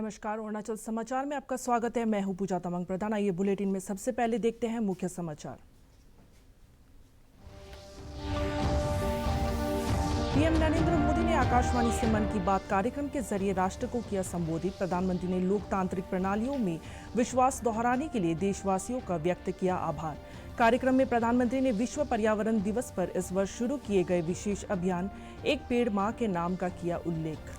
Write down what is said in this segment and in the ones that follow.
नमस्कार। अरुणाचल समाचार में आपका स्वागत है। मैं हूं पूजा तमंग प्रधान। आइए बुलेटिन में सबसे पहले देखते हैं मुख्य समाचार। पीएम नरेंद्र मोदी ने आकाशवाणी से मन की बात कार्यक्रम के जरिए राष्ट्र को किया संबोधित। प्रधानमंत्री ने लोकतांत्रिक प्रणालियों में विश्वास दोहराने के लिए देशवासियों का व्यक्त किया आभार। कार्यक्रम में प्रधानमंत्री ने विश्व पर्यावरण दिवस पर इस वर्ष शुरू किए गए विशेष अभियान एक पेड़ मां के नाम का किया उल्लेख।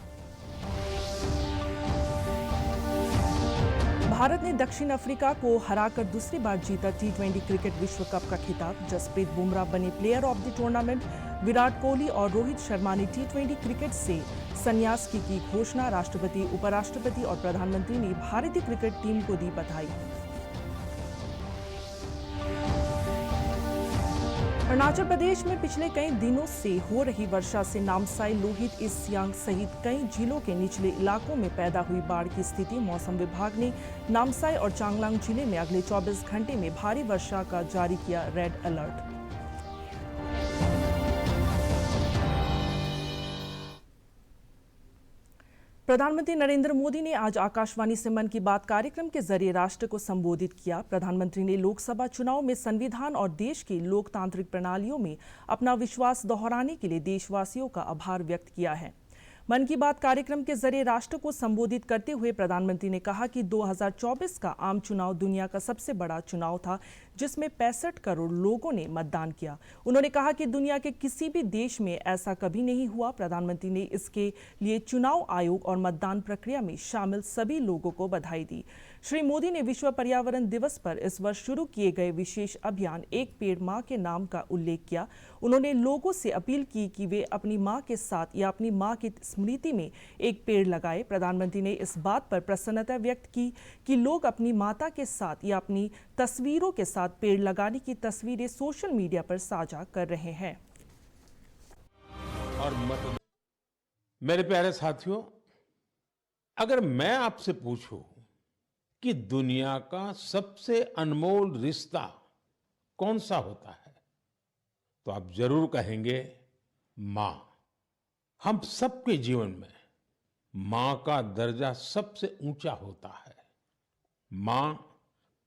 भारत ने दक्षिण अफ्रीका को हराकर दूसरी बार जीता टी20 क्रिकेट विश्व कप का खिताब। जसप्रीत बुमराह बने player of the tournament. Virat Kohli और रोहित शर्मा ने टी20 क्रिकेट से संन्यास की घोषणा। राष्ट्रपति, उपराष्ट्रपति और प्रधानमंत्री ने भारतीय क्रिकेट टीम को दी बधाई। अरुणाचल प्रदेश में पिछले कई दिनों से हो रही वर्षा से नामसाई, लोहित, ईस्ट सियांग सहित कई जिलों के निचले इलाकों में पैदा हुई बाढ़ की स्थिति। मौसम विभाग ने नामसाई और चांगलांग जिले में अगले 24 घंटे में भारी वर्षा का जारी किया रेड अलर्ट। प्रधानमंत्री नरेंद्र मोदी ने आज आकाशवाणी से मन की बात कार्यक्रम के जरिए राष्ट्र को संबोधित किया। प्रधानमंत्री ने लोकसभा चुनाव में संविधान और देश की लोकतांत्रिक प्रणालियों में अपना विश्वास दोहराने के लिए देशवासियों का आभार व्यक्त किया है। मन की बात कार्यक्रम के जरिए राष्ट्र को संबोधित करते हुए प्रधानमंत्री ने कहा कि 2024 का आम चुनाव दुनिया का सबसे बड़ा चुनाव था, जिसमें 65 करोड़ लोगों ने मतदान किया। उन्होंने कहा कि दुनिया के किसी भी देश में ऐसा कभी नहीं हुआ। प्रधानमंत्री ने इसके लिए चुनाव आयोग और मतदान प्रक्रिया में शामिल सभी लोगों को बधाई दी। श्री मोदी ने विश्व पर्यावरण दिवस पर इस वर्ष शुरू किए गए विशेष अभियान एक पेड़ मां के नाम का उल्लेख किया। उन्होंने लोगों से अपील की कि वे अपनी मां के साथ या अपनी मां की स्मृति में एक पेड़ लगाएं। प्रधानमंत्री ने इस बात पर प्रसन्नता व्यक्त की कि लोग अपनी माता के साथ या अपनी तस्वीरों के साथ पेड़ लगाने की तस्वीरें सोशल मीडिया पर साझा कर रहे हैं। और मेरे प्यारे साथियों, अगर मैं आपसे पूछूं कि दुनिया का सबसे अनमोल रिश्ता कौन सा होता है, तो आप जरूर कहेंगे मां। हम सबके जीवन में मां का दर्जा सबसे ऊंचा होता है। मां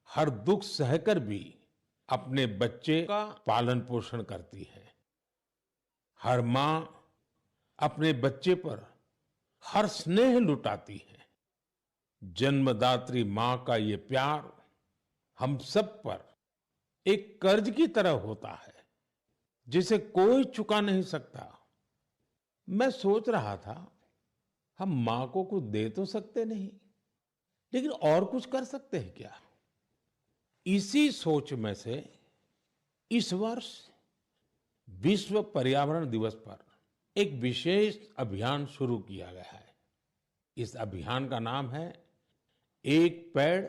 हर दुख सहकर भी अपने बच्चे का पालन पोषण करती है। हर मां अपने बच्चे पर हर स्नेह लुटाती है। जन्मदात्री मां का ये प्यार हम सब पर एक कर्ज की तरह होता है, जिसे कोई चुका नहीं सकता। मैं सोच रहा था, हम मां को कुछ दे तो सकते नहीं, लेकिन और कुछ कर सकते हैं क्या? इसी सोच में से इस वर्ष विश्व पर्यावरण दिवस पर एक विशेष अभियान शुरू किया गया है। इस अभियान का नाम है एक पेड़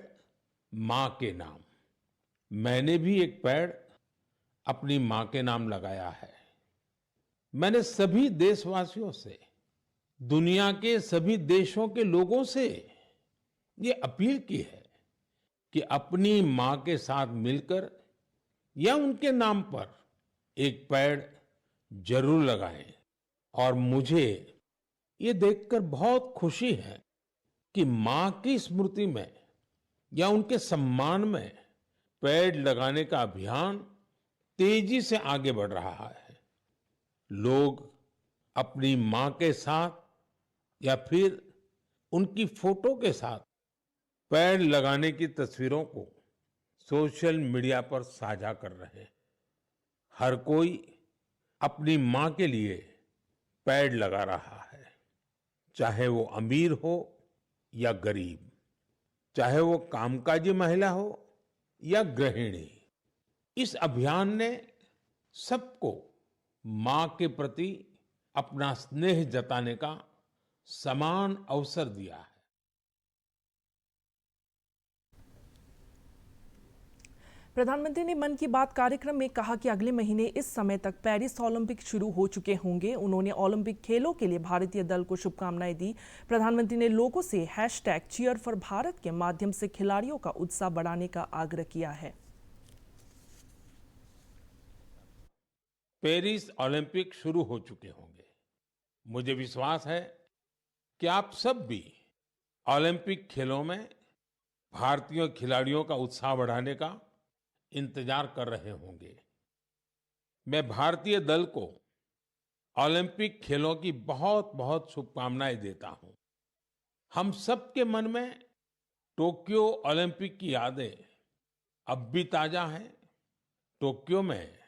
मां के नाम। मैंने भी एक पेड़ अपनी मां के नाम लगाया है। मैंने सभी देशवासियों से, दुनिया के सभी देशों के लोगों से ये अपील की है कि अपनी मां के साथ मिलकर या उनके नाम पर एक पेड़ जरूर लगाएं। और मुझे ये देखकर बहुत खुशी है कि मां की स्मृति में या उनके सम्मान में पेड़ लगाने का अभियान तेजी से आगे बढ़ रहा है। लोग अपनी मां के साथ या फिर उनकी फोटो के साथ पेड़ लगाने की तस्वीरों को सोशल मीडिया पर साझा कर रहे हैं। हर कोई अपनी मां के लिए पेड़ लगा रहा है, चाहे वो अमीर हो या गरीब, चाहे वो कामकाजी महिला हो या गृहिणी। इस अभियान ने सबको मां के प्रति अपना स्नेह जताने का समान अवसर दिया है। प्रधानमंत्री ने मन की बात कार्यक्रम में कहा कि अगले महीने इस समय तक पेरिस ओलंपिक शुरू हो चुके होंगे। उन्होंने ओलंपिक खेलों के लिए भारतीय दल को शुभकामनाएं दी। प्रधानमंत्री ने लोगों से #cheer4Bharat के माध्यम से खिलाड़ियों का उत्साह बढ़ाने का आग्रह किया है। पेरिस ओलंपिक शुरू हो चुके होंगे। मुझे विश्वास है कि आप सब भी ओलंपिक खेलों में भारतीय खिलाड़ियों का उत्साह बढ़ाने का इंतजार कर रहे होंगे। मैं भारतीय दल को ओलंपिक खेलों की बहुत-बहुत शुभकामनाएं देता हूं। हम सबके मन में टोक्यो ओलंपिक की यादें अब भी ताजा हैं। टोक्यो में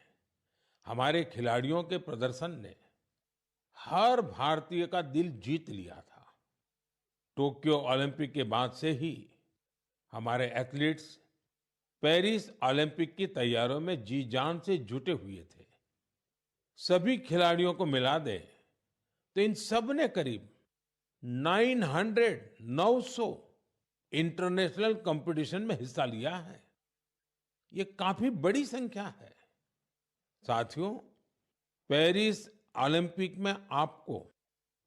हमारे खिलाड़ियों के प्रदर्शन ने हर भारतीय का दिल जीत लिया था। टोक्यो ओलंपिक के बाद से ही हमारे एथलीट्स पेरिस ओलंपिक की तैयारियों में जी जान से जुटे हुए थे। सभी खिलाड़ियों को मिला दे तो इन सब ने करीब 900 इंटरनेशनल कंपटीशन में हिस्सा लिया है। ये काफी बड़ी संख्या है। साथियों, पेरिस ओलंपिक में आपको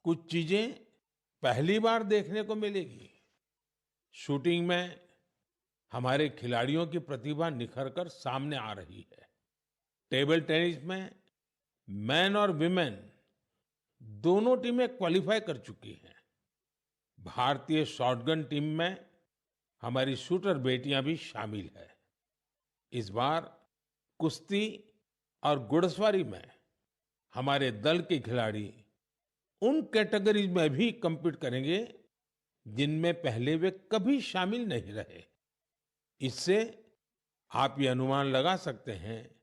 कुछ चीजें पहली बार देखने को मिलेगी। शूटिंग में हमारे खिलाड़ियों की प्रतिभा निखर कर सामने आ रही है। टेबल टेनिस में मेन और विमेन दोनों टीमें क्वालिफाई कर चुकी हैं। भारतीय शॉटगन टीम में हमारी शूटर बेटियां भी शामिल है। इस बार कुश्ती और घुड़सवारी में हमारे दल के खिलाड़ी उन कैटेगरीज में भी compete करेंगे जिनमें पहले वे कभी शामिल नहीं रहे। इससे आप ये अनुमान लगा सकते हैं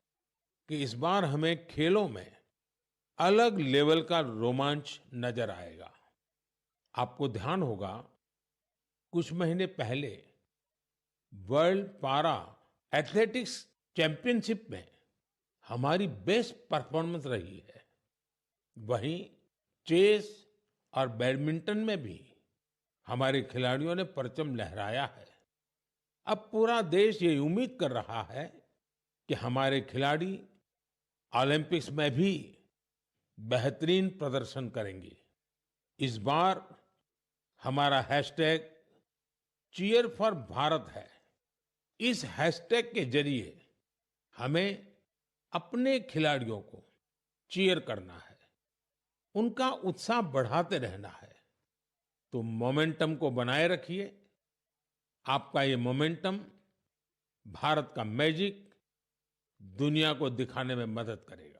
कि इस बार हमें खेलों में अलग लेवल का रोमांच नजर आएगा। आपको ध्यान होगा, कुछ महीने पहले वर्ल्ड पारा एथलेटिक्स चैंपियनशिप में हमारी बेस्ट परफॉर्मेंस रही है। वहीं चेस और बैडमिंटन में भी हमारे खिलाड़ियों ने परचम लहराया है। अब पूरा देश ये उम्मीद कर रहा है कि हमारे खिलाड़ी ओलंपिक्स में भी बेहतरीन प्रदर्शन करेंगे। इस बार हमारा हैशटैग चीयर फॉर भारत है। इस हैशटैग के जरिए हमें अपने खिलाड़ियों को चीयर करना है, उनका उत्साह बढ़ाते रहना है। तो मोमेंटम को बनाए रखिए। आपका ये मोमेंटम भारत का मैजिक दुनिया को दिखाने में मदद करेगा।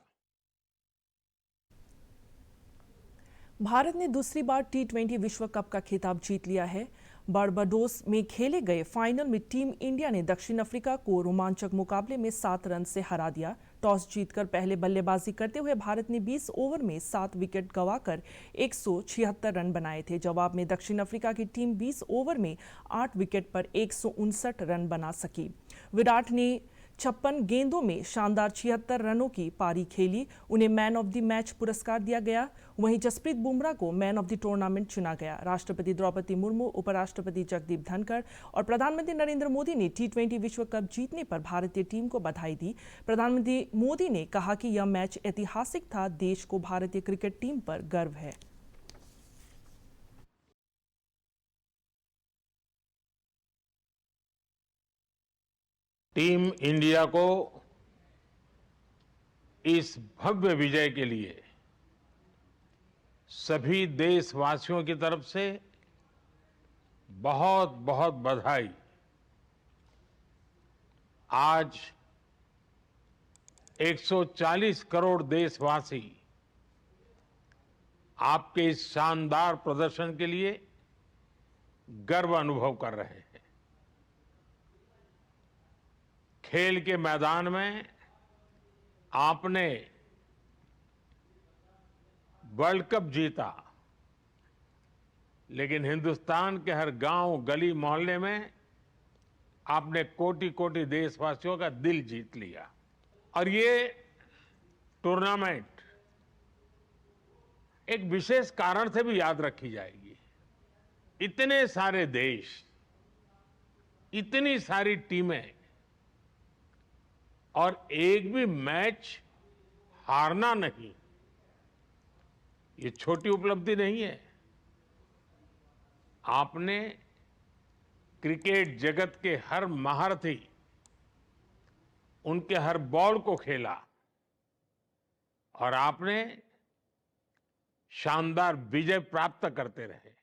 भारत ने दूसरी बार टी20 विश्व कप का खिताब जीत लिया है। बारबाडोस में खेले गए फाइनल में टीम इंडिया ने दक्षिण अफ्रीका को रोमांचक मुकाबले में 7 रन से हरा दिया। टॉस जीतकर पहले बल्लेबाजी करते हुए भारत ने 20 ओवर में 7 विकेट गंवाकर 176 रन बनाए थे। जवाब में दक्षिण अफ्रीका की टीम 20 ओवर में 8 विकेट पर 159 रन बना सकी। विराट ने 56 गेंदों में शानदार 76 रनों की पारी खेली। उन्हें मैन ऑफ द मैच पुरस्कार दिया गया। वहीं जसप्रीत बुमराह को मैन ऑफ द टूर्नामेंट चुना गया। राष्ट्रपति द्रौपदी मुर्मू, उपराष्ट्रपति जगदीप धनखड़ और प्रधानमंत्री नरेंद्र मोदी ने टी20 विश्व कप जीतने पर भारतीय टीम को बधाई दी। प्रधानमंत्री मोदी ने कहा कि यह मैच ऐतिहासिक था। देश को भारतीय क्रिकेट टीम पर गर्व है। टीम इंडिया को इस भव्य विजय के लिए सभी देशवासियों की तरफ से बहुत बहुत बधाई। आज 140 करोड़ देशवासी आपके इस शानदार प्रदर्शन के लिए गर्व अनुभव कर रहे हैं। खेल के मैदान में आपने वर्ल्ड कप जीता, लेकिन हिंदुस्तान के हर गांव, गली, मोहल्ले में आपने कोटि कोटि देशवासियों का दिल जीत लिया। और ये टूर्नामेंट एक विशेष कारण से भी याद रखी जाएगी। इतने सारे देश, इतनी सारी टीमें और एक भी मैच हारना नहीं, ये छोटी उपलब्धि नहीं है। आपने क्रिकेट जगत के हर महारथी, उनके हर बॉल को खेला और आपने शानदार विजय प्राप्त करते रहे।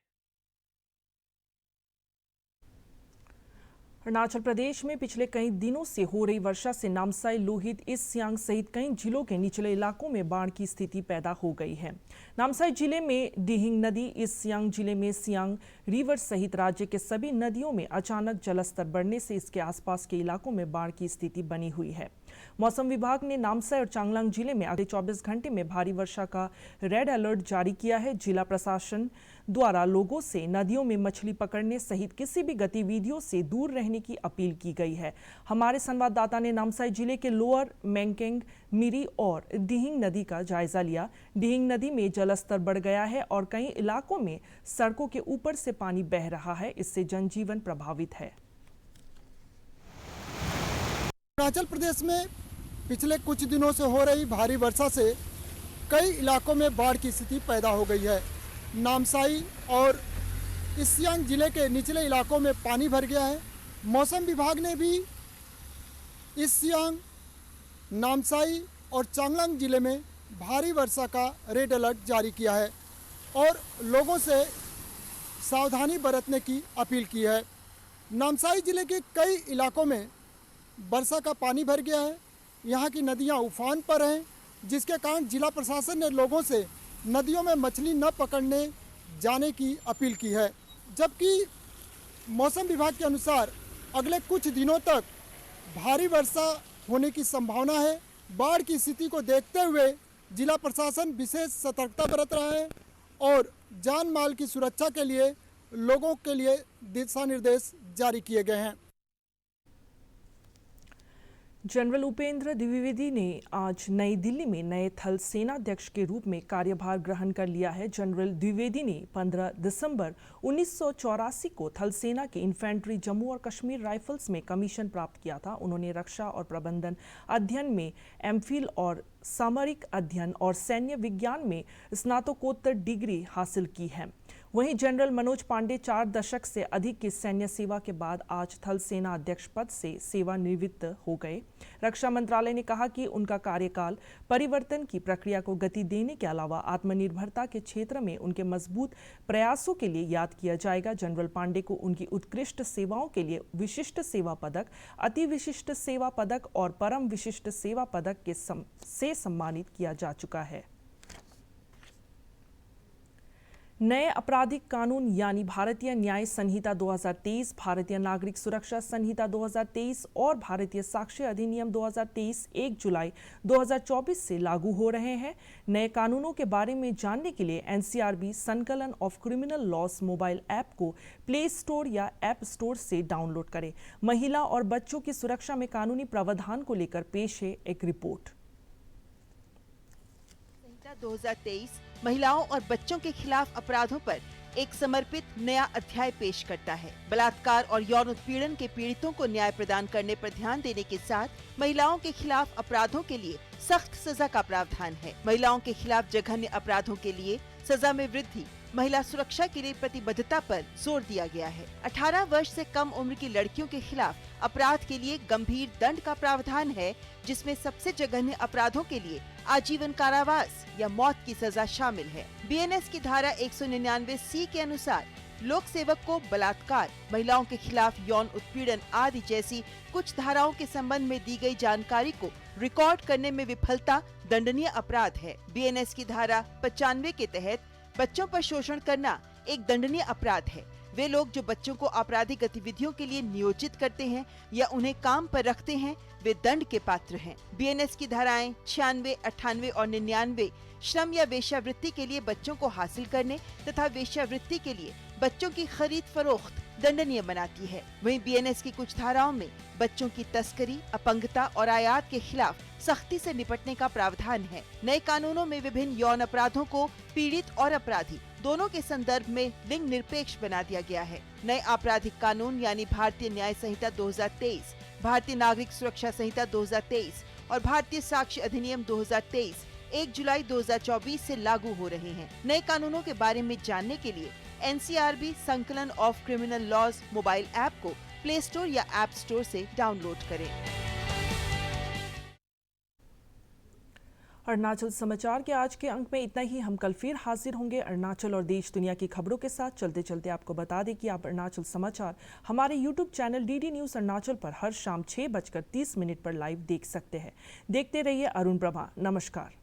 अरुणाचल प्रदेश में पिछले कई दिनों से हो रही वर्षा से नामसाई, लोहित, ईस्ट सियांग सहित कई जिलों के निचले इलाकों में बाढ़ की स्थिति पैदा हो गई है। नामसाई जिले में डिहिंग नदी, ईस्ट सियांग जिले में सियांग रिवर सहित राज्य के सभी नदियों में अचानक जलस्तर बढ़ने से इसके आसपास के इलाकों में बाढ़ की स्थिति बनी हुई है। मौसम विभाग ने नामसाई और चांगलांग जिले में अगले 24 घंटे में भारी वर्षा का रेड अलर्ट जारी किया है। जिला प्रशासन द्वारा लोगों से नदियों में मछली पकड़ने सहित किसी भी गतिविधियों से दूर रहने की अपील की गई है। हमारे संवाददाता ने नामसाई जिले के लोअर मैंगकेंग, मिरी और डिहिंग नदी का जायजा लिया। डिहिंग नदी में जलस्तर बढ़ गया है और कई इलाकों में सड़कों के ऊपर से पानी बह रहा है। इससे जनजीवन प्रभावित है। अरुणाचल प्रदेश में पिछले कुछ दिनों से हो रही भारी वर्षा से कई इलाकों में बाढ़ की स्थिति पैदा हो गई है। नामसाई और ईस्ट सियांग जिले के निचले इलाकों में पानी भर गया है। मौसम विभाग ने भी ईस्ट सियांग, नामसाई और चांगलांग जिले में भारी वर्षा का रेड अलर्ट जारी किया है और लोगों से सावधानी बरतने की अपील की है। नामसाई जिले के कई इलाकों में वर्षा का पानी भर गया है। यहाँ की नदियाँ उफान पर हैं, जिसके कारण जिला प्रशासन ने लोगों से नदियों में मछली न पकड़ने जाने की अपील की है। जबकि मौसम विभाग के अनुसार अगले कुछ दिनों तक भारी वर्षा होने की संभावना है। बाढ़ की स्थिति को देखते हुए जिला प्रशासन विशेष सतर्कता बरत रहा है और जान माल की सुरक्षा के लिए लोगों के लिए दिशा निर्देश जारी किए गए हैं। जनरल उपेंद्र द्विवेदी ने आज नई दिल्ली में नए थल सेनाध्यक्ष के रूप में कार्यभार ग्रहण कर लिया है। जनरल द्विवेदी ने 15 दिसंबर 1984 को थल सेना के इन्फेंट्री जम्मू और कश्मीर राइफल्स में कमीशन प्राप्त किया था। उन्होंने रक्षा और प्रबंधन अध्ययन में एमफिल और सामरिक अध्ययन और सैन्य विज्ञान में स्नातकोत्तर डिग्री हासिल की है। वहीं जनरल मनोज पांडे 4 दशक से अधिक की सैन्य सेवा के बाद आज थल सेना अध्यक्ष पद से सेवानिवृत्त हो गए। रक्षा मंत्रालय ने कहा कि उनका कार्यकाल परिवर्तन की प्रक्रिया को गति देने के अलावा आत्मनिर्भरता के क्षेत्र में उनके मजबूत प्रयासों के लिए याद किया जाएगा। जनरल पांडे को उनकी उत्कृष्ट सेवाओं के लिए विशिष्ट सेवा पदक, अति विशिष्ट सेवा पदक और परम विशिष्ट सेवा पदक से सम्मानित किया जा चुका है। नए आपराधिक कानून यानी भारतीय न्याय संहिता 2023, भारतीय नागरिक सुरक्षा संहिता 2023 और भारतीय साक्ष्य अधिनियम 2023 1 जुलाई 2024 से लागू हो रहे हैं। नए कानूनों के बारे में जानने के लिए एनसीआरबी संकलन of criminal laws mobile app को प्ले स्टोर या ऐप स्टोर से डाउनलोड करें। महिला और बच्चों की सुरक्षा में कानूनी प्रावधान को लेकर पेश है एक रिपोर्ट। 2023 महिलाओं और बच्चों के खिलाफ अपराधों पर एक समर्पित नया अध्याय पेश करता है। बलात्कार और यौन उत्पीड़न के पीड़ितों को न्याय प्रदान करने पर ध्यान देने के साथ महिलाओं के खिलाफ अपराधों के लिए सख्त सजा का प्रावधान है। महिलाओं के खिलाफ जघन्य अपराधों के लिए सजा में वृद्धि, महिला सुरक्षा के लिए प्रतिबद्धता पर जोर दिया गया है। 18 वर्ष से कम उम्र की लड़कियों के खिलाफ अपराध के लिए गंभीर दंड का प्रावधान है, जिसमें सबसे जघन्य अपराधों के लिए आजीवन कारावास या मौत की सजा शामिल है। बीएनएस की धारा 199C के अनुसार लोक सेवक को बलात्कार, महिलाओं के खिलाफ यौन उत्पीड़न आदि जैसी कुछ धाराओं के संबंध में दी गई जानकारी को रिकॉर्ड करने में विफलता दंडनीय अपराध है। बीएनएस की धारा 95 के तहत बच्चों पर शोषण करना एक दंडनीय अपराध है। वे लोग जो बच्चों को आपराधिक गतिविधियों के लिए नियोजित करते हैं या उन्हें काम पर रखते हैं, वे दंड के पात्र हैं। बीएनएस की धाराएं 96, 98 और 99 श्रम या वेश्यावृत्ति के लिए बच्चों को हासिल करने तथा वेश्यावृत्ति के लिए बच्चों की खरीद फरोख्त दंडनीय बनाती है। वहीं बीएनएस की कुछ धाराओं में बच्चों की तस्करी, अपंगता और आयात के खिलाफ सख्ती से निपटने का प्रावधान है। नए कानूनों में विभिन्न यौन अपराधों को पीड़ित और अपराधी दोनों के संदर्भ में लिंग निरपेक्ष बना दिया गया है। नए आपराधिक कानून यानी भारतीय न्याय संहिता 2023, भारतीय नागरिक सुरक्षा संहिता 2023 और भारतीय साक्ष्य अधिनियम 2023 1 जुलाई 2024 से लागू हो रहे हैं। नए कानूनों के बारे में जानने के लिए एनसीआरबी संकलन of criminal laws mobile app को प्ले स्टोर या ऐप स्टोर से डाउनलोड करें। अरुणाचल समाचार के आज के अंक में इतना ही। हम कल फिर हाजिर होंगे अरुणाचल और देश दुनिया की खबरों के साथ। चलते चलते आपको बता दें कि आप अरुणाचल समाचार हमारे YouTube channel DD news Arunachal पर हर शाम 6:30 पर लाइव देख सकते हैं। देखते रहिए अरुण प्रभा। नमस्कार।